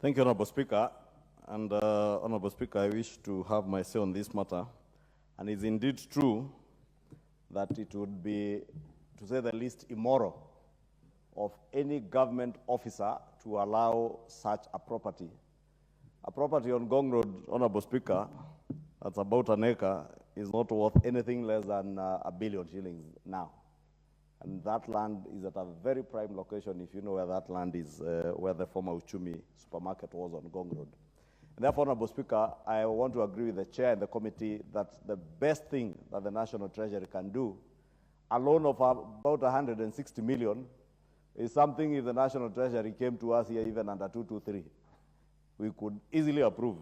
Thank you, Honorable Speaker. And Honorable Speaker, I wish to have my say on this matter. And it's indeed true that it would be, to say the least, immoral of any government officer to allow such a property. A property on Gong Road, Honorable Speaker, that's about an acre, is not worth anything less than $1 billion shillings now. And that land is at a very prime location, if you know where that land is, where the former Uchumi supermarket was on Gong Road. And therefore, Honorable Speaker, I want to agree with the chair and the committee that the best thing that the National Treasury can do, a loan of about 160 million, is something if the National Treasury came to us here even under 223, we could easily approve.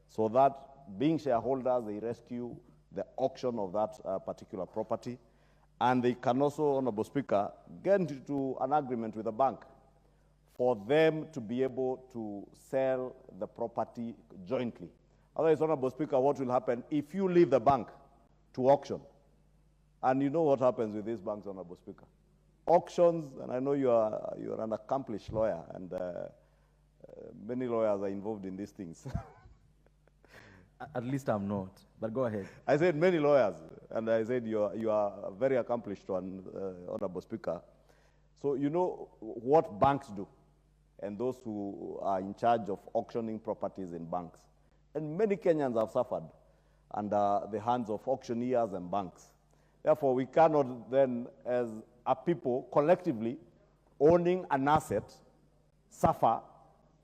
So that being shareholders, they rescue the auction of that particular property. And they can also, Honorable Speaker, get into an agreement with the bank for them to be able to sell the property jointly. Otherwise, Honorable Speaker, what will happen if you leave the bank to auction? And you know what happens with these banks, Honorable Speaker. Auctions, and I know you are an accomplished lawyer, and many lawyers are involved in these things. At least I'm not, but go ahead. I said many lawyers, and I said you are a very accomplished one, Honorable Speaker. So you know what banks do, and those who are in charge of auctioning properties in banks. And many Kenyans have suffered under the hands of auctioneers and banks. Therefore, we cannot then, as a people, collectively owning an asset, suffer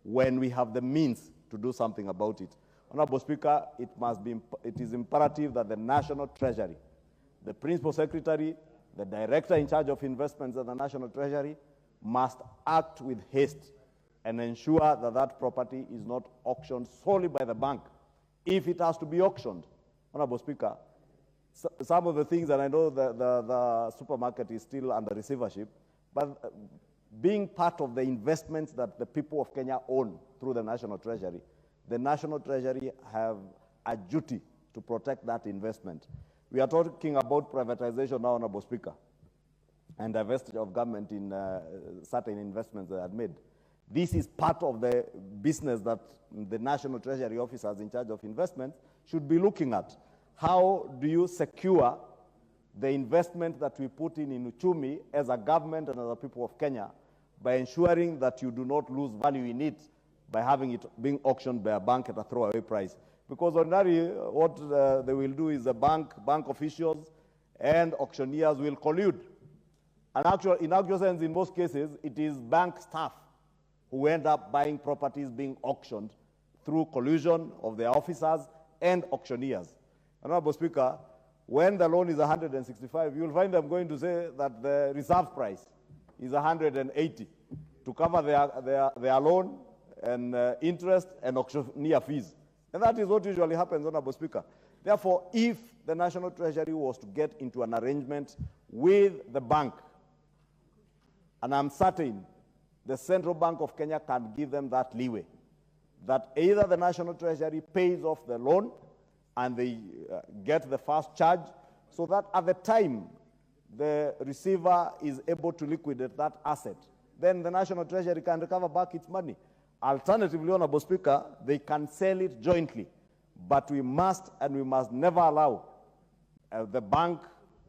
when we have the means to do something about it. Honorable Speaker, it is imperative that the National Treasury, the Principal Secretary, the Director in charge of investments at the National Treasury, must act with haste and ensure that that property is not auctioned solely by the bank. If it has to be auctioned, Honorable Speaker, some of the things, and I know the supermarket is still under receivership, but being part of the investments that the people of Kenya own through the National Treasury, the National Treasury have a duty to protect that investment. We are talking about privatization now, Honorable Speaker, and divestiture of government in certain investments that are made. This is part of the business that the National Treasury officers in charge of investments should be looking at. How do you secure the investment that we put in Uchumi as a government and as a people of Kenya by ensuring that you do not lose value in it by having it being auctioned by a bank at a throwaway price? Because ordinarily, what they will do is the bank officials and auctioneers will collude. And in actual sense, in most cases, it is bank staff who end up buying properties being auctioned through collusion of their officers and auctioneers. Honorable Speaker, when the loan is 165, you'll find them going to say that the reserve price is 180 to cover their loan and interest and auctioneer fees. And that is what usually happens, Honorable Speaker. Therefore, if the National Treasury was to get into an arrangement with the bank, and I'm certain the Central Bank of Kenya can give them that leeway, that either the National Treasury pays off the loan and they get the first charge, so that at the time the receiver is able to liquidate that asset, then the National Treasury can recover back its money. Alternatively, Honorable Speaker, they can sell it jointly, but we must never allow the bank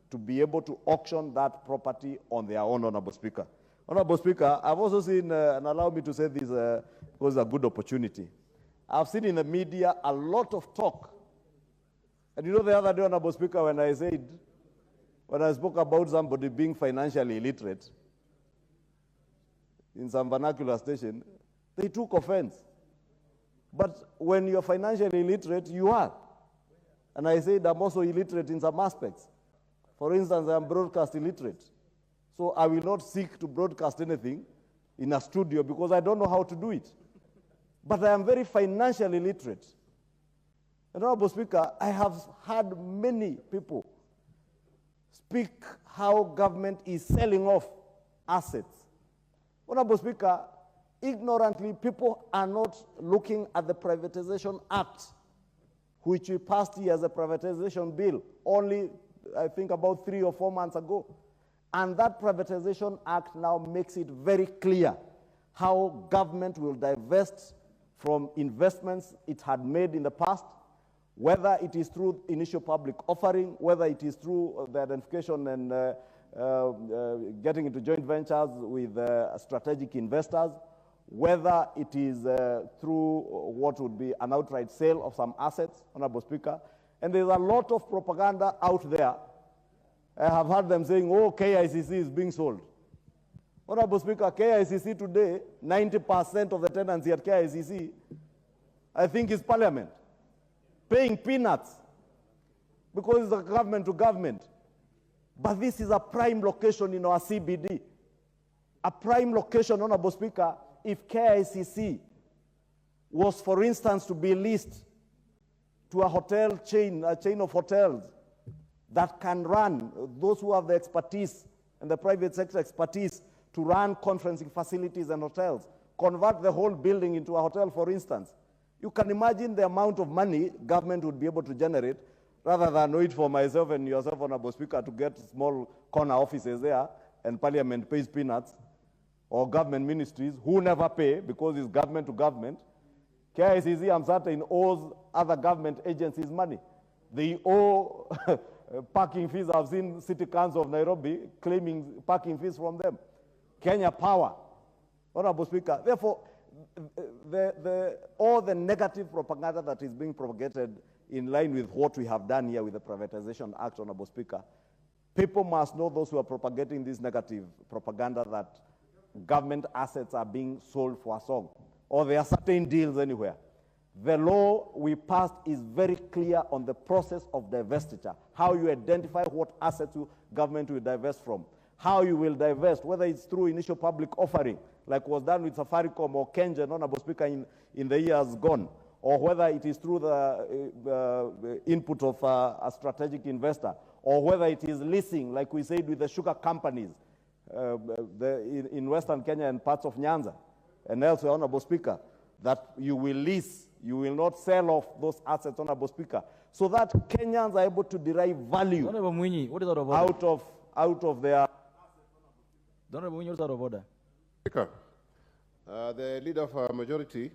to be able to auction that property on their own, Honorable Speaker. Honorable Speaker, I've also seen, and allow me to say this because it's a good opportunity, I've seen in the media a lot of talk. And you know the other day, Honorable Speaker, when I spoke about somebody being financially illiterate in some vernacular station, they took offense. But when you're financially illiterate, you are. And I said I'm also illiterate in some aspects. For instance, I'm broadcast illiterate. So I will not seek to broadcast anything in a studio because I don't know how to do it. But I am very financially literate. And Honorable Speaker, I have heard many people speak how government is selling off assets. Honorable Speaker, ignorantly, people are not looking at the Privatization Act, which we passed here as a privatization bill only, I think, about 3 or 4 months ago. And that Privatization Act now makes it very clear how government will divest from investments it had made in the past, whether it is through initial public offering, whether it is through the identification and getting into joint ventures with strategic investors, whether it is through what would be an outright sale of some assets, Honorable Speaker. And there's a lot of propaganda out there. I have heard them saying, oh, KICC is being sold. Honorable Speaker, KICC today, 90% of the tenancy at KICC, I think, is Parliament, paying peanuts because it's a government to government. But this is a prime location in our CBD. A prime location, Honorable Speaker, if KICC was, for instance, to be leased to a hotel chain, a chain of hotels that can run, those who have the expertise and the private sector expertise to run conferencing facilities and hotels, convert the whole building into a hotel, for instance. You can imagine the amount of money government would be able to generate rather than wait for myself and yourself, Honorable Speaker, to get small corner offices there and Parliament pays peanuts, or government ministries who never pay because it's government to government. KICC, I'm certain, owes other government agencies money. They owe parking fees. I've seen City Council of Nairobi claiming parking fees from them. Kenya Power, Honorable Speaker. Therefore, all the negative propaganda that is being propagated in line with what we have done here with the Privatization Act, Honorable Speaker, people must know, those who are propagating this negative propaganda, that government assets are being sold for a song, or there are certain deals anywhere. The law we passed is very clear on the process of divestiture, how you identify what assets government will divest from, how you will divest, whether it's through initial public offering, like was done with Safaricom or Kenyatta, Honorable Speaker, in the years gone, or whether it is through the input of a strategic investor, or whether it is leasing, like we said with the sugar companies in Western Kenya and parts of Nyanza, and elsewhere, Honorable Speaker, that you will lease, you will not sell off those assets, Honorable Speaker, so that Kenyans are able to derive value Honorable Mwinyi, what is out of order? out of their... Honorable Mwinyi, what is out of order? Speaker, the leader of our majority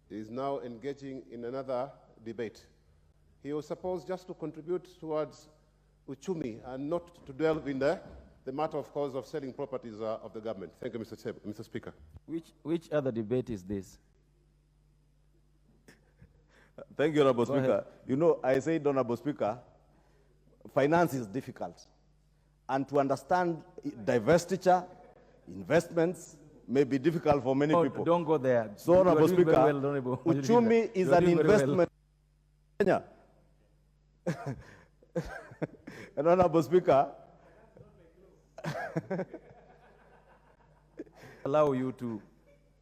is now engaging in another debate. He was supposed just to contribute towards uchumi and not to delve in the matter, of course, of selling properties of the government. Thank you, Mr. Speaker. Which other debate is this? Thank you, Honorable Speaker. You know, I said, Honorable Speaker, finance is difficult. And to understand divestiture, investments, may be difficult for many people. Don't go there. So, Honorable Speaker, uchumi is an investment in Kenya. And, Honorable Speaker, allow you to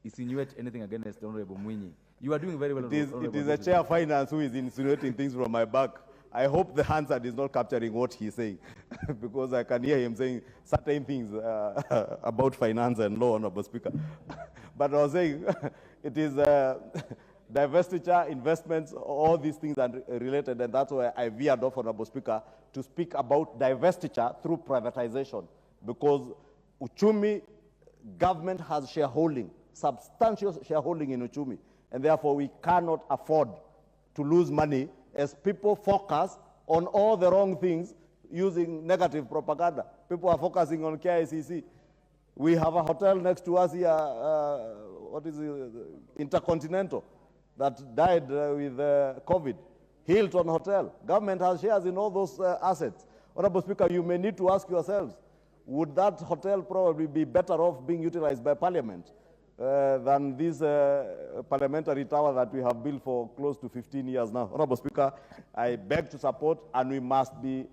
insinuate anything against Honorable Mwinyi. You are doing very well. It is a chair of finance who is insinuating things from my back. I hope the Hansard is not capturing what he's saying, because I can hear him saying certain things about finance and law, Honorable Speaker. But I was saying, it is divestiture, investments, all these things are related, and that's why I veered off, Honorable Speaker, to speak about divestiture through privatization, because uchumi, government has shareholding, substantial shareholding in uchumi, and therefore we cannot afford to lose money as people focus on all the wrong things using negative propaganda. People are focusing on KICC. We have a hotel next to us here, what is it, Intercontinental, that died with COVID. Hilton Hotel. Government has shares in all those assets. Honorable Speaker, you may need to ask yourselves, would that hotel probably be better off being utilized by Parliament than this parliamentary tower that we have built for close to 15 years now? Honorable Speaker, I beg to support, and we must be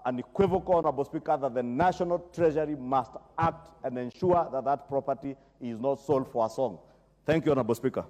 unequivocal, Honorable Speaker, that the National Treasury must act and ensure that that property is not sold for a song. Thank you, Honorable Speaker.